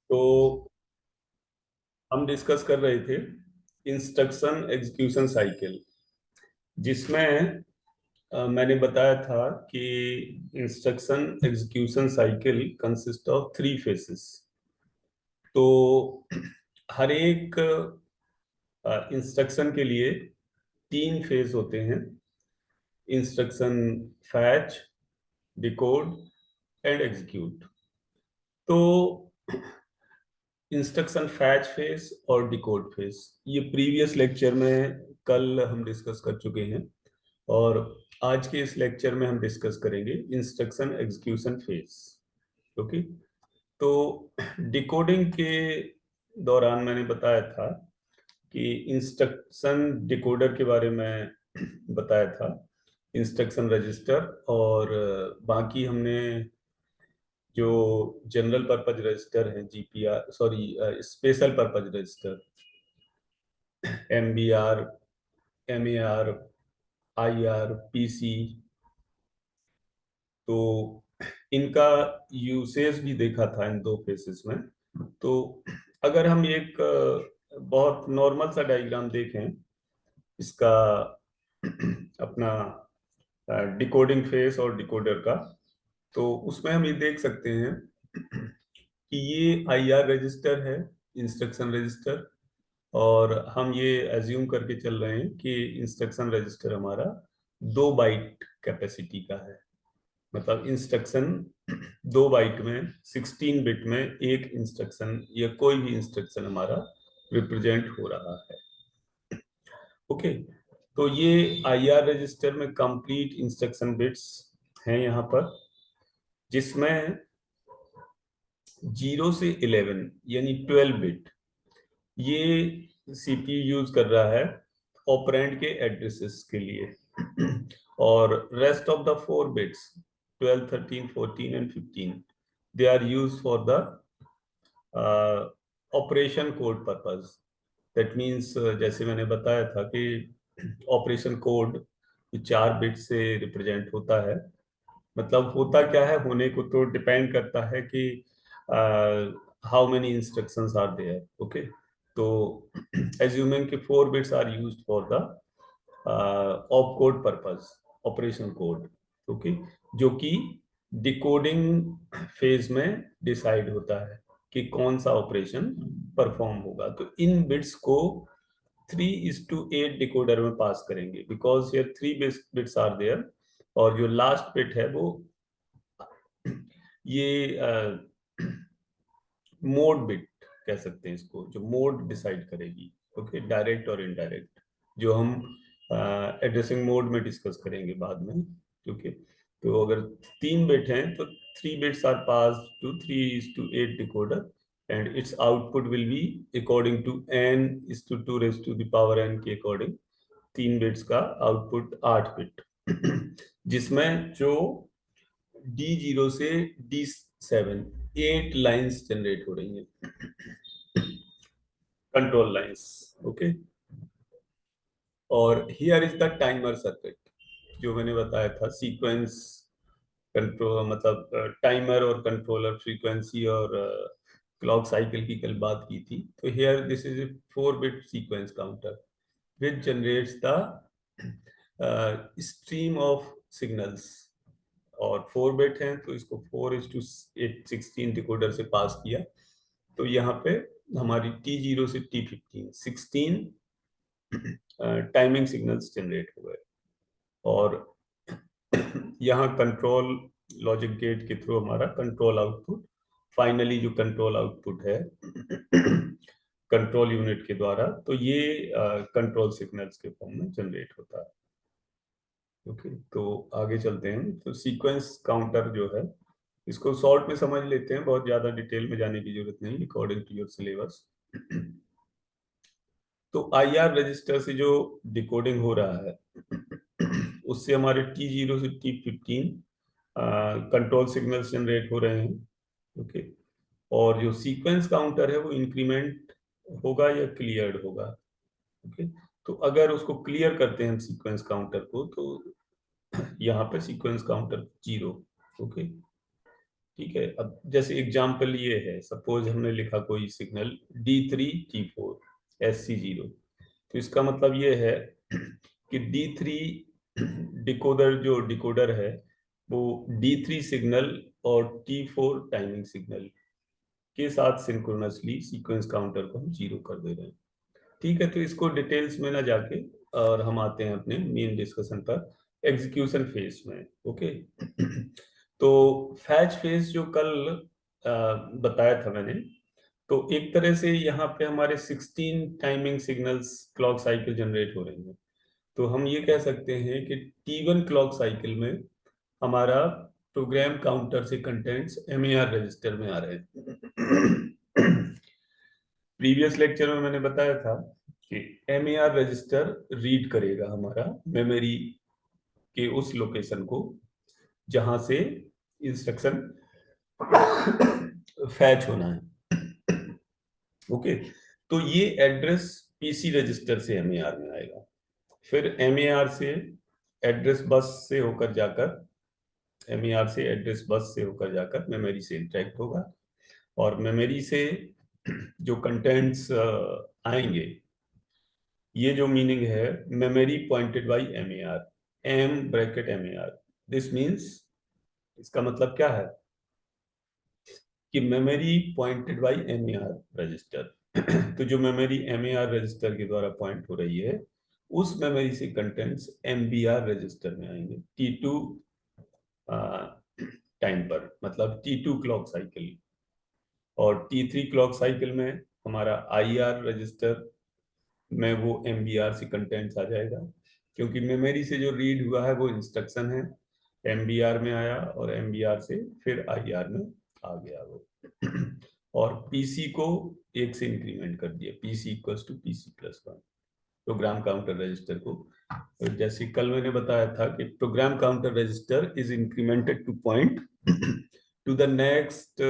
तो हम डिस्कस कर रहे थे इंस्ट्रक्शन एग्जीक्यूशन साइकिल, जिसमें मैंने बताया था कि instruction execution cycle consist of 3 faces. तो हर एक इंस्ट्रक्शन के लिए 3 फेज होते हैं: instruction fetch, decode and execute. तो इंस्ट्रक्शन फैच फेज और डिकोड फेज ये प्रीवियस लेक्चर में कल हम डिस्कस कर चुके हैं, और आज के इस लेक्चर में हम डिस्कस करेंगे इंस्ट्रक्शन एग्जीक्यूशन फेज। ओके। तो डिकोडिंग के दौरान मैंने बताया था कि इंस्ट्रक्शन डिकोडर के बारे में बताया था, इंस्ट्रक्शन रजिस्टर, और बाकी हमने जो जनरल पर्पज रजिस्टर है, GPR, sorry, special purpose register, MBR, MAR, IR, PC, तो इनका यूसेज भी देखा था इन 2 फेसेस में। तो अगर हम एक बहुत नॉर्मल सा डायग्राम देखें इसका, अपना डिकोडिंग फेस और डिकोडर का, तो उसमें हम ये देख सकते हैं कि ये आईआर रजिस्टर है, इंस्ट्रक्शन रजिस्टर, और हम ये एज्यूम करके चल रहे हैं कि इंस्ट्रक्शन रजिस्टर हमारा 2 बाइट कैपेसिटी का है। मतलब इंस्ट्रक्शन 2 बाइट में, 16 बिट में एक इंस्ट्रक्शन या कोई भी इंस्ट्रक्शन हमारा रिप्रेजेंट हो रहा है। ओके। तो ये आईआर रजिस्टर में कंप्लीट इंस्ट्रक्शन बिट्स हैं यहाँ पर, जिसमें 0 से 11 यानी 12 बिट ये सीपीयू यूज कर रहा है ऑपरेंड के एड्रेसेस के लिए, और rest of the 4 bits 12, 13, 14 and 15 they are use for the operation code purpose. That means, जैसे मैंने बताया था कि ऑपरेशन कोड 4 बिट से रिप्रेजेंट होता है। मतलब होता क्या है, होने को तो डिपेंड करता है कि how many instructions are there. Okay. तो एज्यूमिंग कि 4 bits are used for the op code purpose, operation code. Okay. जो कि डिकोडिंग फेज में डिसाइड होता है कि कौन सा ऑपरेशन परफॉर्म होगा। तो इन बिट्स को 3:8 डिकोडर में पास करेंगे, because here 3 bits are there, और जो लास्ट बिट है वो ये मोड बिट कह सकते हैं इसको, जो मोड डिसाइड करेगी। ओके, डायरेक्ट और इनडायरेक्ट, जो हम एड्रेसिंग मोड में डिस्कस करेंगे बाद में। ओके। तो अगर 3 बिट हैं तो 3 bits are pass to 3:8 decoder, and its output will be according to n:2 raised to the power n के अकॉर्डिंग 3 बिट्स का आउटपुट 8 बिट, जिसमें जो D0 से D7 8 लाइंस जनरेट हो रही हैं, कंट्रोल लाइंस। ओके। और here is the timer circuit, जो मैंने बताया था सीक्वेंस कंट्रोल, मतलब टाइमर और कंट्रोलर, फ्रीक्वेंसी और क्लॉक साइकिल की कल बात की थी। तो here this is a 4 bit sequence counter which generates the stream of signals, और 4 बिट हैं तो इसको 4:8 16 डिकोडर से पास किया। तो यहाँ पे हमारी T0 से T15 16 टाइमिंग सिग्नल्स जनरेट हो गए, और यहाँ कंट्रोल लॉजिक गेट के थ्रू हमारा कंट्रोल आउटपुट, फाइनली जो कंट्रोल आउटपुट है कंट्रोल यूनिट के द्वारा, तो ये कंट्रोल सिग्नल्स के फॉर्म में जनरेट होता है। ओके। तो आगे चलते हैं। तो सीक्वेंस काउंटर जो है, इसको शॉर्ट में समझ लेते हैं, बहुत ज्यादा डिटेल में जाने की जरूरत नहीं, अकॉर्डिंग टू योर सिलेबस। तो आईआर रजिस्टर से जो डिकोडिंग हो रहा है, उससे हमारे T0 से T15 कंट्रोल सिग्नल्स जनरेट हो रहे हैं। ओके। और जो सीक्वेंस काउंटर है वो इंक्रीमेंट होगा या क्लियर्ड होगा। ओके। तो अगर उसको क्लियर करते हैं हम सीक्वेंस काउंटर को, तो यहाँ पे सीक्वेंस काउंटर 0। ओके। ठीक है। अब जैसे एग्जाम्पल ये है, सपोज हमने लिखा कोई सिग्नल D3 T4 SC0, तो इसका मतलब ये है कि D3 डिकोडर, जो डिकोडर है वो D3 सिग्नल और T4 टाइमिंग सिग्नल के साथ सिंक्रोनसली सीक्वेंस काउंटर को हम 0 कर दे रहे हैं। ठीक है, तो इसको डिटेल्स में ना जाके और हम आते हैं अपने मेन डिस्कशन पर, एग्जीक्यूशन फेज में। ओके। तो फैच फेज जो कल बताया था मैंने, तो एक तरह से यहाँ पे हमारे 16 timing signals clock cycle generate हो रही हैं। तो हम ये कह सकते हैं कि T1 क्लॉक साइकिल में हमारा प्रोग्राम काउंटर से कंटेंट्स एमएआर रजिस्टर में आ रहे हैं। प्रीवियस लेक्चर में मैंने बताया था कि एमएआर रजिस्टर रीड करेगा हमारा मेमोरी के उस लोकेशन को जहां से इंस्ट्रक्शन फैच होना है। ओके। तो ये एड्रेस पीसी रजिस्टर से एमएआर में आएगा, फिर एमएआर से एड्रेस बस से होकर जाकर एमएआर से एड्रेस बस से होकर जाकर मेमोरी से इंटरेक्ट होगा, और मेमोरी से जो कंटेंट्स आएंगे, ये जो मीनिंग है memory pointed by MAR, M bracket MAR, this means, इसका मतलब क्या है कि memory pointed by MAR register. तो जो मेमोरी एमएआर रजिस्टर के द्वारा पॉइंट हो रही है, उस मेमोरी से कंटेंट्स एमबीआर रजिस्टर में आएंगे T2 टाइम पर, मतलब T2 क्लॉक साइकिल। और T3 क्लॉक साइकिल में हमारा आईआर रजिस्टर में वो एमबीआर से कंटेंट्स आ जाएगा, क्योंकि मेमोरी से जो रीड हुआ है वो इंस्ट्रक्शन है, एमबीआर में आया और एमबीआर से फिर आईआर में आ गया वो। और पीसी को एक से इंक्रीमेंट कर दिया, PC equals to PC+1, program counter register को। तो जैसे कल मैंने बताया था कि program counter register is incremented to point to the next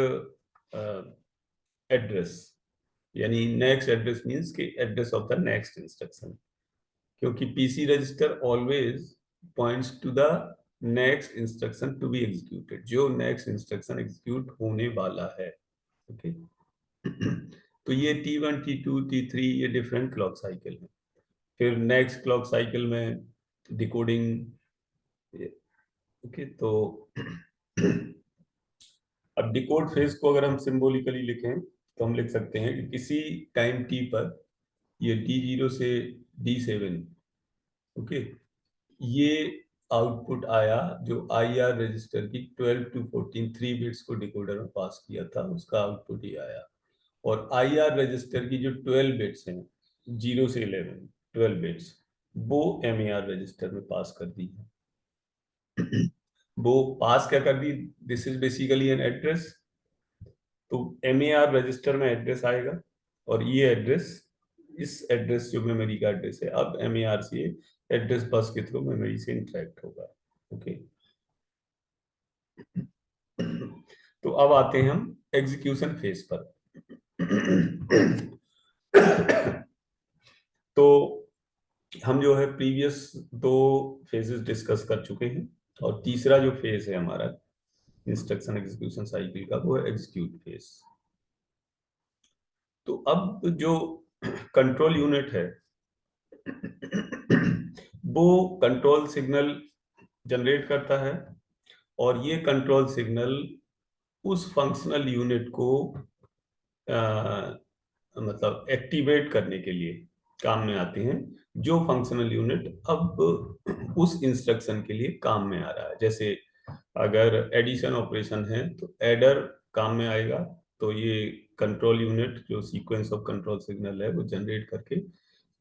address, यानी नेक्स्ट एड्रेस मींस कि address of the next instruction, क्योंकि PC register always points to the next instruction to be executed, जो नेक्स्ट इंस्ट्रक्शन एग्जीक्यूट होने वाला है। Okay. तो ये T1 T2 T3 ये डिफरेंट क्लॉक साइकिल है। फिर नेक्स्ट क्लॉक साइकिल में डिकोडिंग। ओके। तो अब डिकोड फेज को अगर हम सिंबॉलिकली लिखें तो हम लिख सकते हैं कि किसी टाइम टी पर ये D0 से D7, ओके, ये आउटपुट आया जो आईआर रजिस्टर की 12 to 14 3 बिट्स को डिकोडर में पास किया था, उसका आउटपुट ये आया। और आईआर रजिस्टर की जो 12 बिट्स हैं, 0 से 11 12 बिट्स, वो एमएआर रजिस्टर में पास कर दी है। वो पास क्या कर दी, this is basically an address. तो एमएआर रजिस्टर में एड्रेस आएगा, और ये एड्रेस, इस एड्रेस जो मेमोरी का एड्रेस है, अब एमएआर से एड्रेस बस के थ्रू मेमोरी से इंटरेक्ट होगा। ओके। तो अब आते हैं हम एग्जीक्यूशन फेज पर। तो हम जो है प्रीवियस 2 फेजेस डिस्कस कर चुके हैं, और तीसरा जो फेज है हमारा इंस्ट्रक्शन एग्जीक्यूशन साइकिल का, वो है एग्जीक्यूट फेज। तो अब जो कंट्रोल यूनिट है वो कंट्रोल सिग्नल जनरेट करता है, और ये कंट्रोल सिग्नल उस फंक्शनल यूनिट को मतलब एक्टिवेट करने के लिए काम में आते हैं, जो फंक्शनल यूनिट अब उस इंस्ट्रक्शन के लिए काम में आ रहा है। जैसे अगर एडिशन ऑपरेशन है तो एडर काम में आएगा, तो ये कंट्रोल यूनिट जो सीक्वेंस ऑफ कंट्रोल सिग्नल है वो जनरेट करके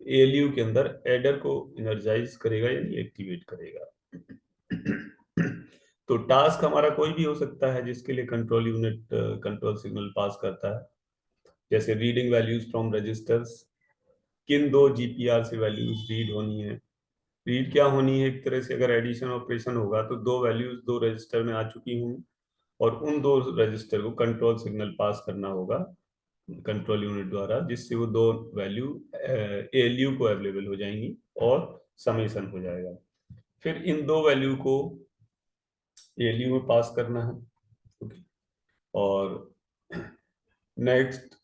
एएलयू के अंदर एडर को इनर्जाइज करेगा, यानी एक्टिवेट करेगा। तो टास्क हमारा कोई भी हो सकता है जिसके लिए control unit control signal pass करता है, जैसे रीडिंग वैल्यूज फ्रॉम रजिस्टर्स। किन 2 जीपीआर से वैल्यूज रीड होनी है, रीड क्या होनी है, एक तरह से अगर एडिशन ऑपरेशन होगा तो 2 वैल्यूज 2 रजिस्टर में आ चुकी होंगी, और उन 2 रजिस्टर को कंट्रोल सिग्नल पास करना होगा कंट्रोल यूनिट द्वारा, जिससे वो 2 वैल्यू एएलयू को अवेलेबल हो जाएंगी और समेशन हो जाएगा। फिर इन 2 वैल्यू को एएलयू में पास करना है। ओके। और नेक्स्ट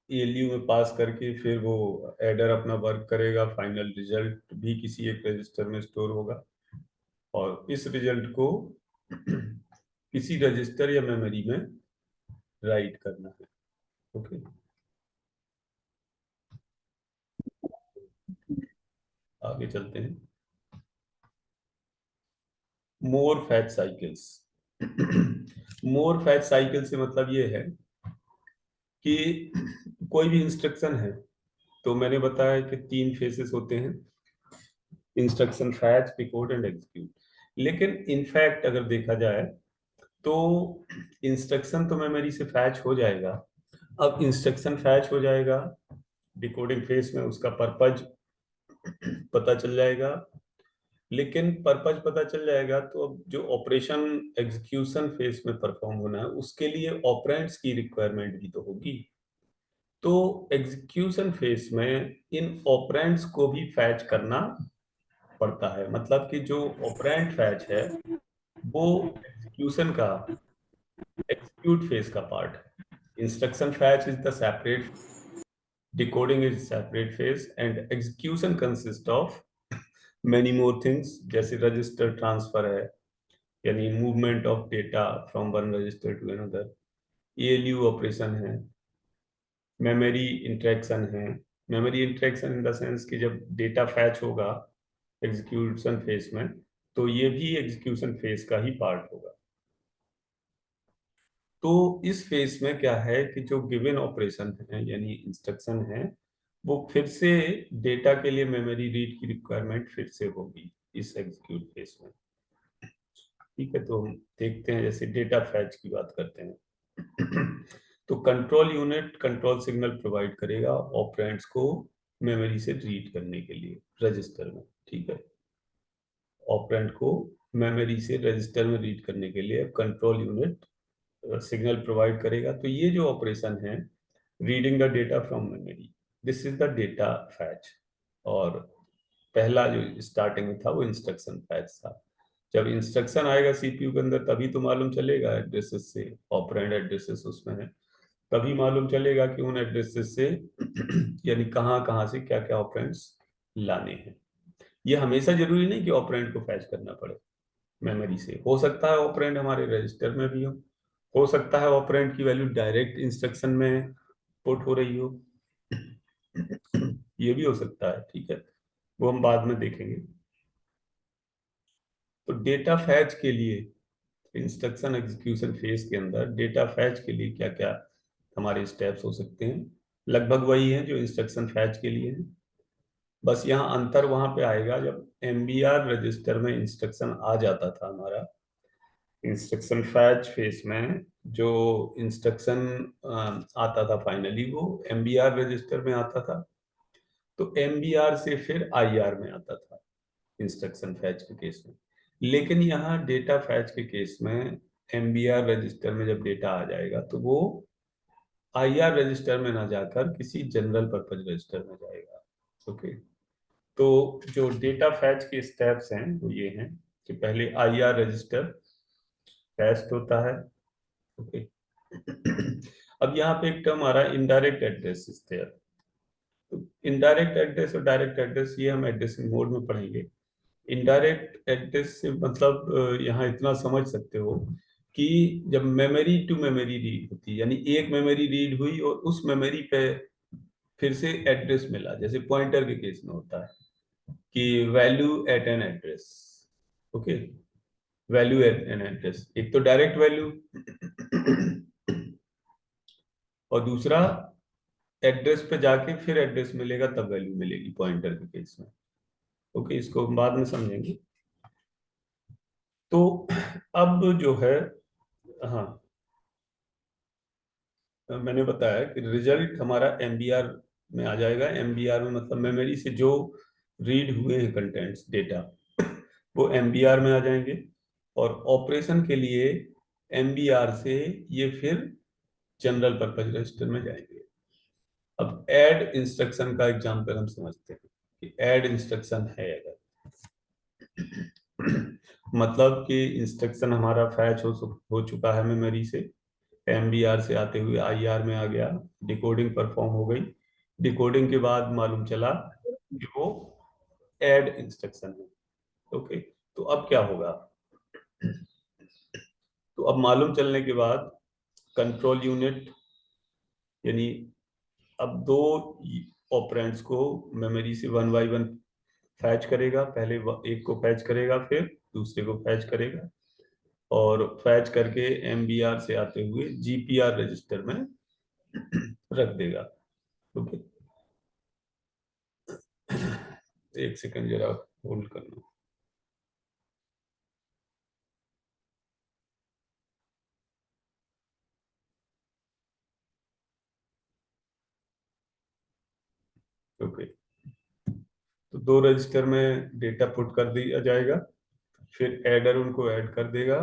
एलयू में पास करके फिर वो एडर अपना वर्क करेगा, फाइनल रिजल्ट भी किसी एक रजिस्टर में स्टोर होगा और इस रिजल्ट को किसी रजिस्टर या मेमोरी में राइट करना है। ओके, आगे चलते हैं। मोर फैच साइकिल्स। मोर फैच साइकिल से मतलब ये है कि कोई भी इंस्ट्रक्शन है तो मैंने बताया कि 3 फेसेस होते हैं, instruction fetch, decode and execute. लेकिन इनफैक्ट अगर देखा जाए तो इंस्ट्रक्शन तो मेमोरी से फैच हो जाएगा। अब इंस्ट्रक्शन फैच हो जाएगा, डिकोडिंग फेस में उसका पर्पज पता चल जाएगा, लेकिन पर्पज पता चल जाएगा तो अब जो ऑपरेशन एग्जीक्यूशन फेस में परफॉर्म होना है उसके लिए ऑपरेंड्स की रिक्वायरमेंट भी तो होगी। तो एग्जीक्यूशन फेस में इन ऑपरेंड्स को भी फैच करना पड़ता है, मतलब कि जो ऑपरेंड फैच है वो एग्जीक्यूशन का, एग्जीक्यूट फेस का पार्ट है। Instruction fetch is the separate, decoding is separate phase and execution consists of many more things, जैसे रजिस्टर ट्रांसफर है यानी movement of data from one register to another, ALU operation है, memory interaction है। Memory interaction in the sense कि जब data fetch होगा execution phase में तो ये भी एग्जीक्यूशन फेज का ही पार्ट होगा। तो इस फेज में क्या है कि जो गिवन ऑपरेशन है यानी इंस्ट्रक्शन है वो फिर से डेटा के लिए मेमोरी रीड की रिक्वायरमेंट फिर से होगी इस एग्जीक्यूट फेज में। ठीक है, तो हम देखते हैं, जैसे डेटा फैच की बात करते हैं। तो control unit control signal provide करेगा ऑपरेंड्स को मेमोरी से रीड करने के लिए रजिस्टर में। ठीक है, ऑपरेंड को मेमोरी से रजिस्टर में रीड करने के लिए कंट्रोल यूनिट सिग्नल प्रोवाइड करेगा। तो ये जो ऑपरेशन है, reading the data from memory, this is the data fetch. और पहला जो स्टार्टिंग में था वो इंस्ट्रक्शन फैच था। जब इंस्ट्रक्शन आएगा सीपीयू के अंदर तभी तो मालूम चलेगा एड्रेसेस से, ऑपरेंड एड्रेसेस उसमें है, तभी मालूम चलेगा कि उन एड्रेसेस से यानी कहाँ कहाँ से क्या क्या ऑपरेंड्स लाने हैं। ये हमेशा जरूरी नहीं कि ऑपरेंड को फैच करना पड़े मेमोरी से, हो सकता है ऑपरेंड हमारे रजिस्टर में भी हो सकता है ऑपरेंड की वैल्यू डायरेक्ट इंस्ट्रक्शन में पुट हो रही हो, ये भी हो सकता है। ठीक है, वो हम बाद में देखेंगे। तो डेटा फैच के लिए इंस्ट्रक्शन एग्जीक्यूशन फेज के अंदर डेटा फैच के लिए क्या क्या हमारे स्टेप्स हो सकते हैं, लगभग वही है जो इंस्ट्रक्शन फैच के लिए है। बस यहाँ अंतर वहां पे आएगा जब एमबीआर रजिस्टर में इंस्ट्रक्शन आ जाता था हमारा, इंस्ट्रक्शन फैच फेज में जो इंस्ट्रक्शन आता था फाइनली वो एमबीआर रजिस्टर में आता था, तो एमबीआर से फिर आईआर में आता था इंस्ट्रक्शन फैच के केस में। लेकिन यहाँ डेटा फैच के केस में एमबीआर रजिस्टर में जब डेटा आ जाएगा तो वो आईआर रजिस्टर में ना जाकर किसी जनरल पर्पज रजिस्टर में जाएगा। ओके, तो जो डेटा फैच के स्टेप्स हैं वो ये हैं कि पहले आईआर रजिस्टर फैच होता है। ओके, अब यहाँ पे एक टर्म आ रहा है इनडायरेक्ट एड्रेस इज देयर। तो इनडायरेक्ट एड्रेस और डायरेक्ट एड्रेस ये हम एड्रेसिंग मोड में पढ़ेंगे। इनडायरेक्ट एड्रेस से मतलब यहाँ इतना समझ सकते हो कि जब मेमोरी टू मेमोरी रीड होती है यानी एक मेमोरी रीड हुई और उस मेमोरी पे फिर से एड्रेस मिला, जैसे पॉइंटर के केस में होता है कि value at an address. Okay, value at an address, एक तो डायरेक्ट वैल्यू और दूसरा एड्रेस पे जाके फिर एड्रेस मिलेगा तब वैल्यू मिलेगी पॉइंटर के केस में। ओके, इसको हम बाद में समझेंगे। तो अब जो है, हाँ, मैंने बताया कि रिजल्ट हमारा एमबीआर में आ जाएगा। एमबीआर में मतलब मेमोरी से जो रीड हुए हैं कंटेंट्स डेटा वो एमबीआर में आ जाएंगे और ऑपरेशन के लिए एमबीआर से ये फिर जनरल पर्पज रजिस्टर में जाएंगे। अब ऐड इंस्ट्रक्शन का एग्जांपल हम समझते हैं कि ऐड इंस्ट्रक्शन है अगर मतलब कि इंस्ट्रक्शन हमारा फैच हो चुका है मेमोरी से एमबीआर से आते हुए आईआर में आ गया, डिकोडिंग परफॉर्म हो गई। डिकोडिंग के बाद मालूम चला कि वो ऐड इंस्ट्रक्शन है। ओके, तो अब क्या होगा? तो अब मालूम चलने के बाद कंट्रोल यूनिट, यानी अब दो ऑपरेंड्स को मेमोरी से वन बाय वन फैच करेगा। पहले एक को फैच करेगा, फिर दूसरे को फैच करेगा, और फैच करके एमबीआर से आते हुए जीपीआर रजिस्टर में रख देगा। ओके, एक सेकंड जरा होल्ड करना। ओके, तो दो रजिस्टर में डेटा पुट कर दिया जाएगा, फिर एडर उनको ऐड कर देगा,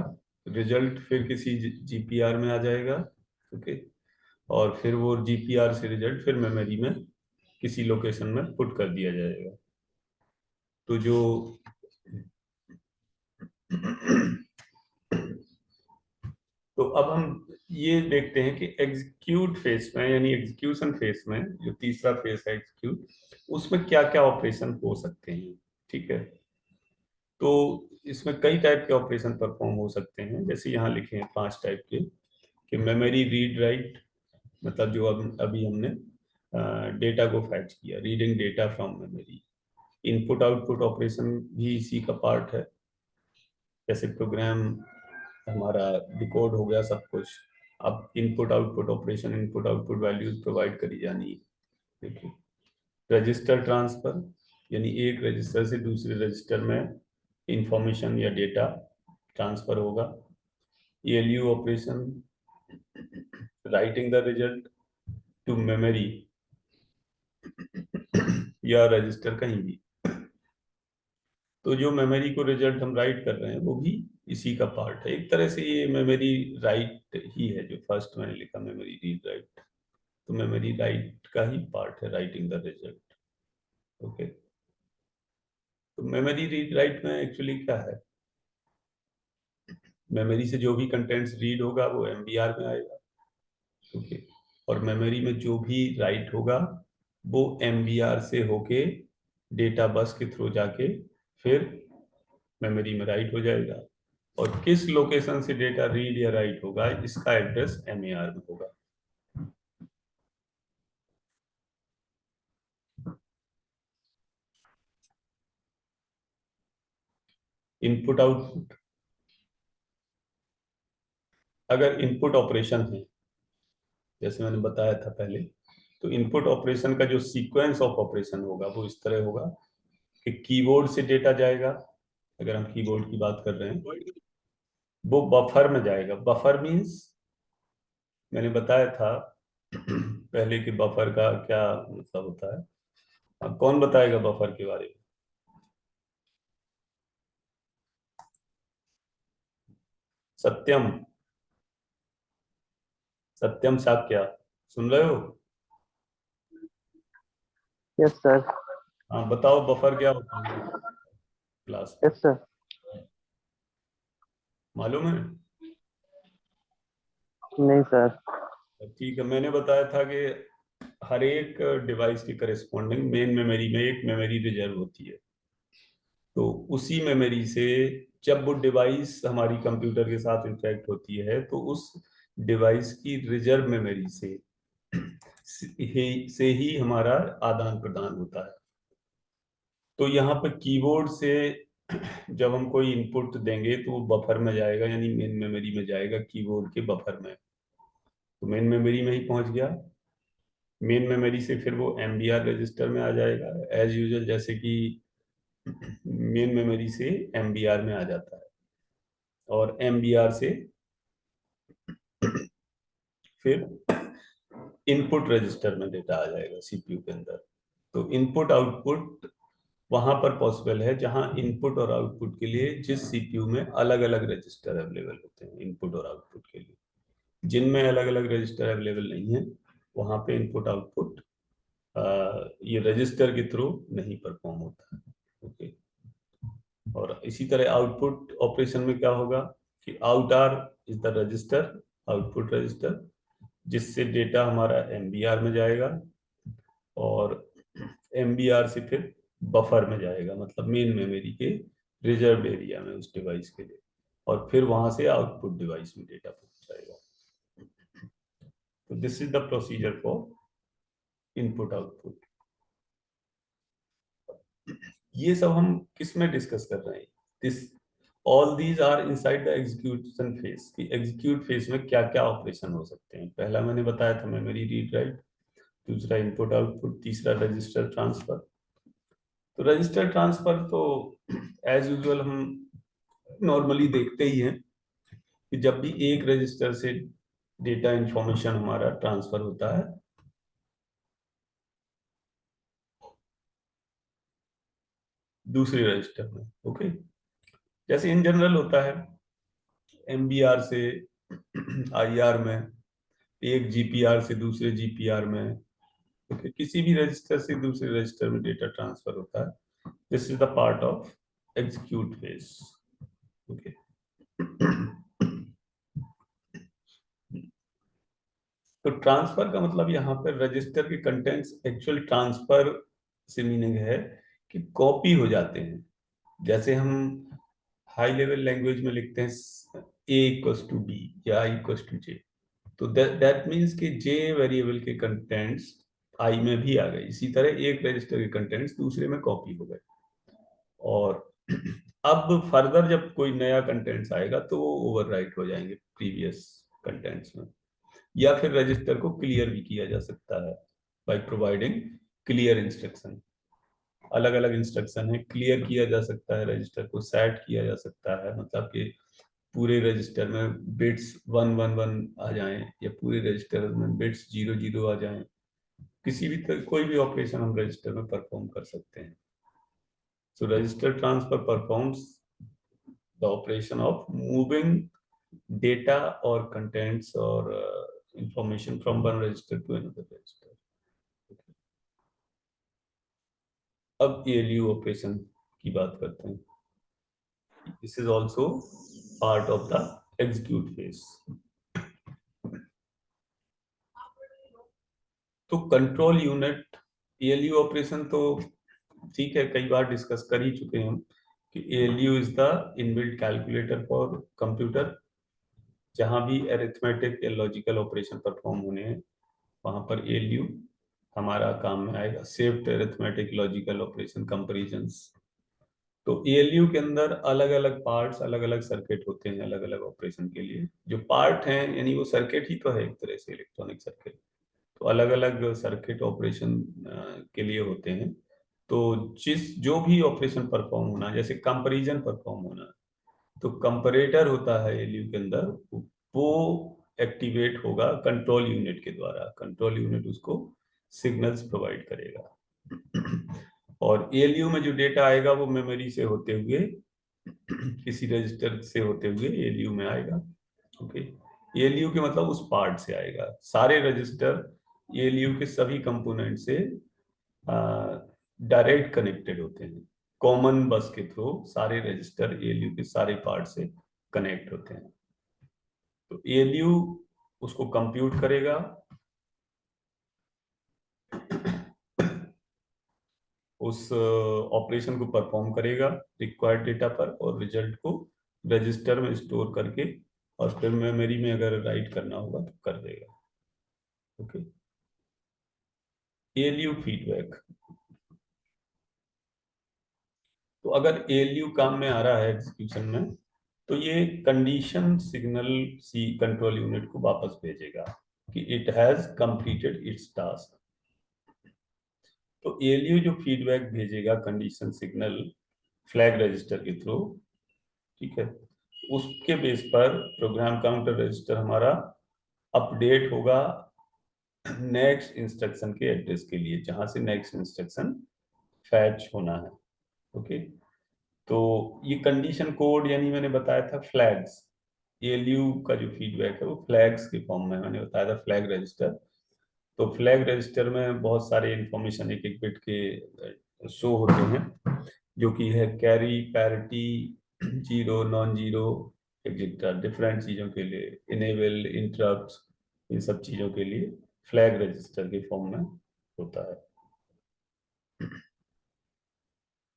रिजल्ट फिर किसी जीपीआर में आ जाएगा। ओके, और फिर वो जीपीआर से रिजल्ट फिर मेमोरी में किसी लोकेशन में पुट कर दिया जाएगा। तो जो तो अब हम ये देखते हैं कि एग्जीक्यूट फेस में, यानी एग्जीक्यूशन फेस में, जो तीसरा फेस है एग्जीक्यूट, उसमें क्या क्या ऑपरेशन हो सकते हैं। ठीक है, तो इसमें कई टाइप के ऑपरेशन परफॉर्म हो सकते हैं, जैसे यहाँ लिखे हैं 5 टाइप के, कि मेमोरी रीड राइट, मतलब जो अब अभी हमने डेटा को फैच किया, reading data from memory. Input output operation भी इसी का पार्ट है, जैसे प्रोग्राम हमारा डिकोड हो गया सब कुछ, अब input output operation, input output values provide करी जानी है। देखिए, रजिस्टर ट्रांसफर, यानी एक रजिस्टर से दूसरे रजिस्टर में इंफॉर्मेशन या डेटा ट्रांसफर होगा। ALU operation, writing the result to memory या रजिस्टर कहीं भी। तो जो मेमोरी को रिजल्ट हम राइट कर रहे हैं वो भी इसी का पार्ट है। एक तरह से ये मेमोरी राइट ही है, जो फर्स्ट मैंने लिखा मेमोरी रीड राइट, तो मेमोरी राइट का ही पार्ट है राइटिंग द रिजल्ट। ओके, तो मेमोरी रीड राइट में एक्चुअली क्या है, मेमोरी से जो भी कंटेंट्स रीड होगा वो एमबीआर में आएगा। ओके, और मेमोरी में जो भी राइट होगा वो एमबीआर से होके डेटा बस के थ्रू जाके फिर मेमोरी में राइट हो जाएगा, और किस लोकेशन से डेटा रीड या राइट होगा इसका एड्रेस एमएआर में होगा। इनपुट आउटपुट, अगर इनपुट ऑपरेशन है जैसे मैंने बताया था पहले, तो इनपुट ऑपरेशन का जो सीक्वेंस ऑफ ऑपरेशन होगा वो इस तरह होगा कि कीबोर्ड से डेटा जाएगा, अगर हम कीबोर्ड की बात कर रहे हैं, वो बफर में जाएगा। बफर मींस मैंने बताया था पहले कि बफर का क्या मतलब होता है। अब कौन बताएगा बफर के बारे में? सत्यम, सत्यम साक्या, सुन रहे हो? Yes sir. हाँ, बताओ बफर क्या होता है क्लास में, यस सर। मालूम है? नहीं सर। ठीक है, मैंने बताया था कि हर एक डिवाइस की करेस्पॉन्डिंग मेन मेमोरी में एक मेमोरी रिजर्व होती है। तो उसी मेमोरी से जब वो डिवाइस हमारी कंप्यूटर के साथ इंटरेक्ट होती है तो उस डिवाइस की रिजर्व मेमोरी से ही हमारा आदान प्रदान होता है। तो यहाँ पर कीबोर्ड से जब हम कोई इनपुट देंगे तो वो बफर में जाएगा, यानी मेन मेमोरी में जाएगा, कीबोर्ड के बफर में। तो मेन मेमोरी में ही पहुंच गया। मेन मेमोरी से फिर वो एमबीआर रजिस्टर में आ जाएगा एज यूजुअल, जैसे कि मेन मेमोरी से एमबीआर में आ जाता है, और एमबीआर से फिर इनपुट रजिस्टर में डेटा आ जाएगा सीपीयू के अंदर। तो इनपुट आउटपुट वहां पर पॉसिबल है जहां इनपुट और आउटपुट के लिए जिस सीपीयू में अलग अलग रजिस्टर अवेलेबल होते हैं इनपुट और आउटपुट के लिए। जिनमें अलग अलग रजिस्टर अवेलेबल नहीं है वहां पे इनपुट आउटपुट ये रजिस्टर के थ्रू नहीं परफॉर्म होता है। ओके, और इसी तरह आउटपुट ऑपरेशन में क्या होगा कि out R is the register, output register, जिससे डेटा हमारा एमबीआर में जाएगा और एमबीआर से फिर बफर में जाएगा, मतलब मेन मेमोरी के रिजर्व एरिया में उस डिवाइस के लिए, और फिर वहां से आउटपुट डिवाइस में डेटा पहुंच जाएगा। तो this is the procedure for input output. ये सब हम किस में डिस्कस कर रहे हैं? This all these are inside the execution phase. कि एग्जीक्यूट फेज में क्या क्या ऑपरेशन हो सकते हैं। पहला मैंने बताया था मेमोरी रीड राइट, दूसरा इनपुट आउटपुट, तीसरा रजिस्टर ट्रांसफर। तो रजिस्टर ट्रांसफर तो एज यूजुअल हम नॉर्मली देखते ही हैं कि जब भी एक रजिस्टर से डेटा इंफॉर्मेशन हमारा ट्रांसफर होता है दूसरे रजिस्टर में, ओके, जैसे इन जनरल होता है एमबीआर से आईआर में, एक जीपीआर से दूसरे जीपीआर में, ओके, किसी भी रजिस्टर से दूसरे रजिस्टर में डेटा ट्रांसफर होता है। This is the part of execute phase, okay. तो ट्रांसफर का मतलब यहाँ पर रजिस्टर के कंटेंट्स एक्चुअल ट्रांसफर से मीनिंग है कि कॉपी हो जाते हैं। जैसे हम हाई लेवल लैंग्वेज में लिखते हैं ए इक्वल्स टू बी या आई इक्वल्स टू जे, तो दैट मीन्स कि जे वेरिएबल के कंटेंट्स आई में भी आ गए, इसी तरह एक रजिस्टर के कंटेंट्स दूसरे में कॉपी हो गए। और अब फर्दर जब कोई नया कंटेंट्स आएगा तो वो ओवरराइट हो जाएंगे प्रीवियस कंटेंट्स में, या फिर रजिस्टर को क्लियर भी किया जा सकता है बाय प्रोवाइडिंग क्लियर इंस्ट्रक्शन। अलग अलग इंस्ट्रक्शन है, क्लियर किया जा सकता है रजिस्टर को, सेट किया जा सकता है, मतलब कि पूरे रजिस्टर में बिट्स 111 आ जाएं या पूरे रजिस्टर में बिट्स 00 आ जाएं। किसी भी कोई भी ऑपरेशन हम रजिस्टर में परफॉर्म कर सकते हैं। So register transfer performs the operation of moving data और कंटेंट्स और information from one register to another register. अब एएलयू ऑपरेशन की बात करते हैं। This is also part of the execute phase. तो कंट्रोल यूनिट एएलयू ऑपरेशन तो ठीक है, कई बार डिस्कस कर ही चुके हैं हम कि ALU is the inbuilt calculator for computer. जहां भी अरिथमेटिक या लॉजिकल ऑपरेशन परफॉर्म होने हैं वहां पर एएलयू हमारा काम में आएगा। Saved arithmetic logical operation comparisons. तो एएलयू के अंदर अलग अलग पार्ट्स, अलग अलग सर्किट होते हैं अलग अलग ऑपरेशन के लिए। जो पार्ट हैं यानी वो सर्किट ही तो है एक तरह से, इलेक्ट्रॉनिक सर्किट। तो अलग अलग सर्किट ऑपरेशन के लिए होते हैं। तो जो भी ऑपरेशन परफॉर्म होना, जैसे कंपैरिजन परफॉर्म होना, तो कंपैरेटर होता है एएलयू के अंदर, वो एक्टिवेट होगा कंट्रोल यूनिट के द्वारा। कंट्रोल यूनिट उसको सिग्नल्स प्रोवाइड करेगा और एएलयू में जो डेटा आएगा वो मेमोरी से होते हुए किसी रजिस्टर से होते हुए एएलयू में आएगा, ओके। एएलयू के मतलब उस पार्ट से आएगा। सारे रजिस्टर एएलयू के सभी कंपोनेंट से डायरेक्ट कनेक्टेड होते हैं। कॉमन बस के थ्रू सारे रजिस्टर एएलयू के सारे पार्ट से कनेक्ट होते हैं। तो एएलयू उसको कंप्यूट करेगा, उस ऑपरेशन को परफॉर्म करेगा रिक्वायर्ड डेटा पर, और रिजल्ट को रजिस्टर में स्टोर करके और फिर मेमोरी में अगर राइट करना होगा तो कर देगा, ओके। ALU feedback. तो अगर एएलयू काम में आ रहा है एग्जीक्यूशन में, तो ये condition signal C control unit को वापस भेजेगा कि it has completed its task. तो एएलयू जो फीडबैक भेजेगा कंडीशन सिग्नल फ्लैग रजिस्टर के थ्रू, ठीक है, उसके बेस पर प्रोग्राम काउंटर रजिस्टर हमारा अपडेट होगा नेक्स्ट इंस्ट्रक्शन के एड्रेस के लिए, जहां से नेक्स्ट इंस्ट्रक्शन फैच होना है, ओके। तो ये कंडीशन कोड यानी मैंने बताया था फ्लैग्स, एएलयू का जो फीडबैक है वो फ्लैग्स के फॉर्म में मैंने बताया था, फ्लैग रजिस्टर। तो फ्लैग रजिस्टर में बहुत सारे इंफॉर्मेशन एक एक बिट के शो होते हैं, जो कि है carry, parity, zero, non zero, एग्जिटर डिफरेंट चीज़ों के लिए, इनेबल, इंटरप्ट, इन सब चीज़ों के लिए फ्लैग रजिस्टर के फॉर्म में होता है।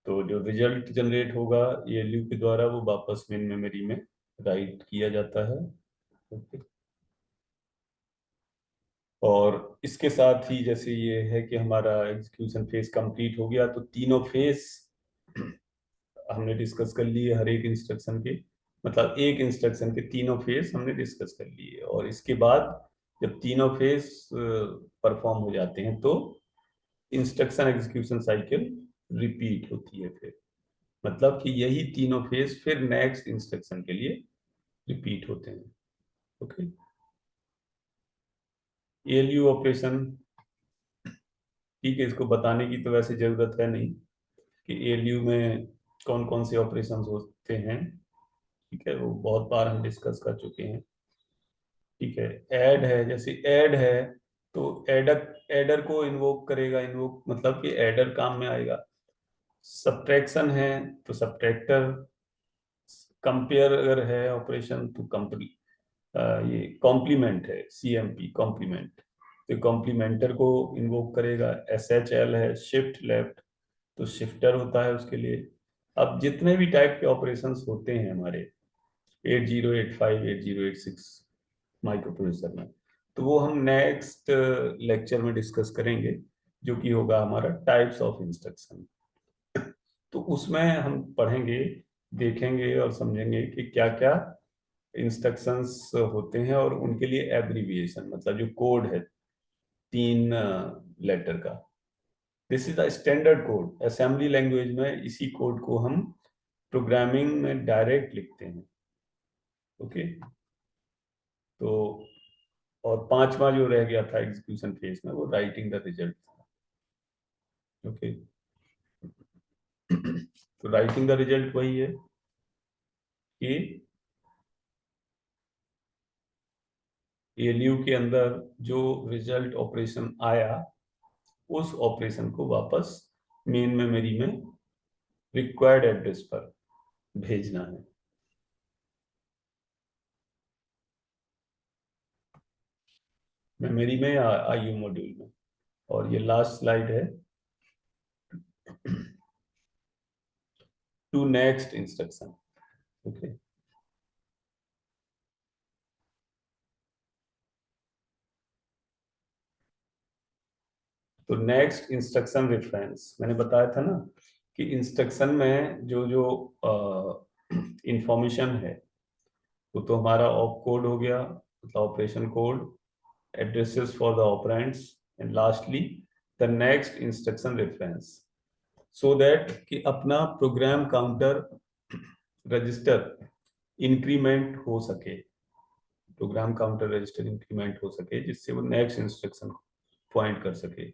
तो जो रिजल्ट जनरेट होगा ALU के द्वारा वो वापस मेन मेमोरी में राइट किया जाता है। ओके। और इसके साथ ही जैसे ये है कि हमारा एग्जीक्यूशन फेज कंप्लीट हो गया, तो तीनों फेज हमने डिस्कस कर लिए हर एक इंस्ट्रक्शन के, मतलब एक इंस्ट्रक्शन के तीनों फेज हमने डिस्कस कर लिए। और इसके बाद जब तीनों फेज परफॉर्म हो जाते हैं तो इंस्ट्रक्शन एग्जीक्यूशन साइकिल रिपीट होती है फिर, मतलब कि यही तीनों फेज फिर नेक्स्ट इंस्ट्रक्शन के लिए रिपीट होते हैं। ओके। ALU ऑपरेशन, ठीक है, इसको बताने की तो वैसे जरूरत है नहीं कि ALU में कौन कौन से ऑपरेशन होते हैं। ठीक है, वो बहुत बार हम डिस्कस कर चुके हैं। ठीक है, ऐड है, जैसे ऐड है तो एडर एडर को इन्वोक करेगा, इन्वोक मतलब कि एडर काम में आएगा। सब्ट्रैक्शन है तो सब्ट्रैक्टर, कंपेयर अगर है ऑपरेशन तो ये कॉम्प्लीमेंट है, CMP कॉम्प्लीमेंट, तो कॉम्प्लीमेंटर को इन्वोक करेगा। SHL है शिफ्ट लेफ्ट, तो शिफ्टर होता है उसके लिए। अब जितने भी टाइप के ऑपरेशंस होते हैं हमारे 8085 8086 माइक्रो प्रोसेसर में, तो वो हम नेक्स्ट लेक्चर में डिस्कस करेंगे, जो कि होगा हमारा टाइप्स ऑफ इंस्ट्रक्शन। तो उसमें हम पढ़ेंगे, देखेंगे और समझेंगे कि क्या क्या इंस्ट्रक्शंस होते हैं और उनके लिए एब्रीविएशन, मतलब जो कोड है 3 लेटर का। This is the standard code, assembly language में इसी कोड को हम प्रोग्रामिंग में डायरेक्ट लिखते हैं। ओके। तो और पांचवा जो रह गया था एग्जीक्यूशन फेज में, वो राइटिंग द रिजल्ट था। ओके। तो राइटिंग द रिजल्ट वही है कि ALU के अंदर जो रिजल्ट ऑपरेशन आया उस ऑपरेशन को वापस मेन मेमोरी में रिक्वायर्ड एड्रेस पर भेजना है। मेमोरी में या IO मॉड्यूल में। और ये लास्ट स्लाइड है, टू नेक्स्ट इंस्ट्रक्शन। ओके। तो नेक्स्ट इंस्ट्रक्शन रेफरेंस मैंने बताया था ना कि इंस्ट्रक्शन में जो जो इंफॉर्मेशन है वो तो हमारा ऑप कोड हो गया, मतलब operation code, addresses for the operands, and lastly the next instruction reference, so that कि अपना प्रोग्राम काउंटर रजिस्टर इंक्रीमेंट हो सके, प्रोग्राम काउंटर रजिस्टर इंक्रीमेंट हो सके जिससे वो नेक्स्ट इंस्ट्रक्शन को पॉइंट कर सके।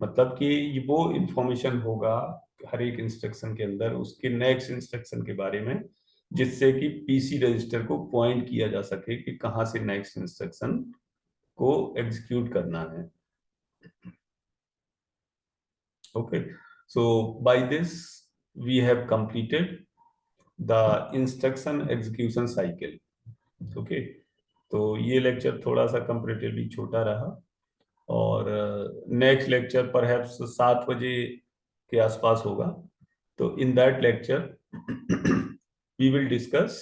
मतलब कि वो इंफॉर्मेशन होगा हर एक इंस्ट्रक्शन के अंदर उसके नेक्स्ट इंस्ट्रक्शन के बारे में, जिससे कि PC रजिस्टर को पॉइंट किया जा सके कि कहाँ से नेक्स्ट इंस्ट्रक्शन को एग्जीक्यूट करना है। Okay. So by this we have completed the instruction execution cycle. Okay. तो ये लेक्चर थोड़ा सा कंपेरेटिवली छोटा रहा, और नेक्स्ट लेक्चर परहैप्स 7 बजे के आसपास होगा। तो in that lecture we will discuss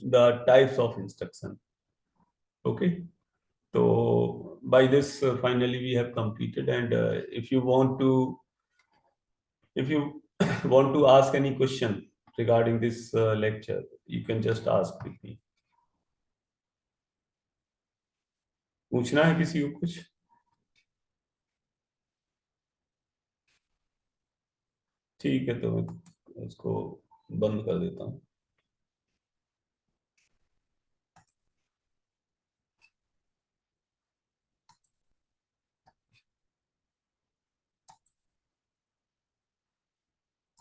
the types of instruction. Okay. So by this finally we have completed, and if you want to ask any question regarding this lecture, you can just ask with me. पूछना है किसी को कुछ? ठीक है, तो मैं इसको बंद कर देता हूँ।